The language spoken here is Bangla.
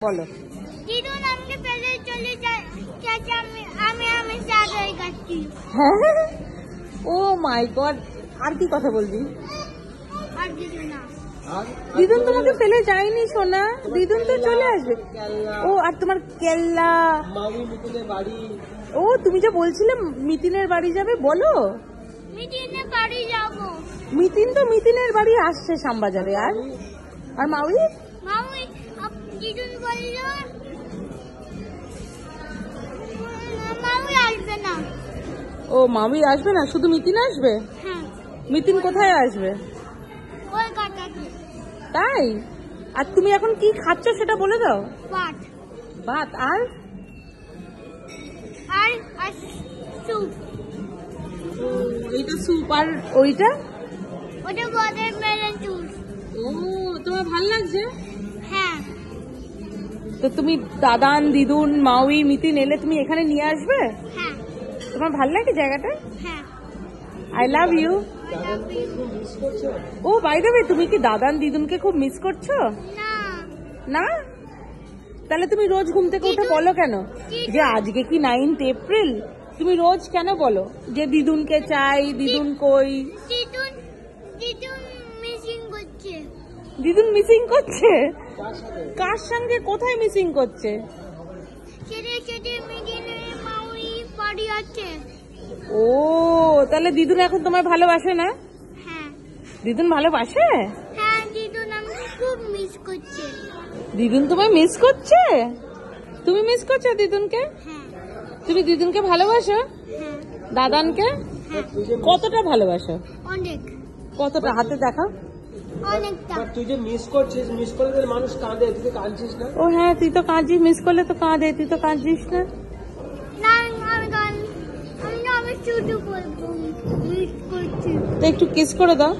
বলো। দিদুন আমাকে ফেলে চলে যায়, আমি চাদর কাটছি। ও মাই গড, আর কি কথা বলবি? আর কিছু না। দিদুন তোমাকে ফেলে যায়নি সোনা, দিদুন তো চলে আসবে। ও আর তোমার কেল্লা, ও তুমি যে বলছিলে মিতিনের বাড়ি যাবে, বলো। মিটিনের বাড়ি যাবো। মিতিন তো মিতিনের বাড়ি আসছে শ্যামবাজারে। আর মাউই মামি দিদুন বলল মামি আসবে না। ও মাউই আসবে না, শুধু মিতিন আসবে? হ্যাঁ, মিতিন কোথায় আসবে? কলকাতাতে। তাই? আর তুমি এখন কি খাচ্ছ সেটা বলে দাও। ভাত ভাত আর আর আর স্যুপ। এইটা স্যুপ, আর ওইটা? ওটা ওয়াটারমেলন জুস। ও তোমার ভালো লাগছে? হ্যাঁ। তো তুমি দাদান, দিদুন, মাউই, মিতিন এলে তুমি এখানে নিয়ে আসবে? হ্যাঁ। তোমার ভালো লাগে জায়গাটা? হ্যাঁ। I love you. I love you. ও বাই দ্য ওয়ে, তুমি কি দাদান দিদুনকে খুব মিস করছো? না, না? তাহলে তুমি রোজ ঘুম থেকে উঠে বলো কেন যে আজকে কি 9th এপ্রিল? তুমি রোজ কেন বলো যে দিদুনকে চাই, দিদুন কই? দিদুন মিসিং করছে। দিদুন মিসিং করছে? কার সঙ্গে, কোথায় মিসিং করছে? সেটা মিডিনে মাউই বাড়ি আছে। ও তাহলে দিদুন এখন তোমায় ভালোবাসে না? হ্যাঁ। দিদুন ভালোবাসে? হ্যাঁ, দিদুন আমাকে খুব মিস করছে। দিদুন তোমায় মিস করছে? তুমি মিস করছো দিদুনকে? হ্যাঁ। তুমি দিদুনকে ভালোবাসো? হ্যাঁ। দাদানকে হ্যাঁ, কতটা ভালোবাসো? অনেক কতটা, হাতে দেখাও। অনেকটা। তুই যে মিস করছিস, মিস করলে মানুষ কাঁদে, তুই কাঁদছিস না? ও হ্যাঁ, তুই তো কাঁদছিস, মিস করলে তো কাঁদে, তুই তো কাঁদছিস না। না, আমি শুধু বলবো মিস করছি। তো একটু কিস করে দাও।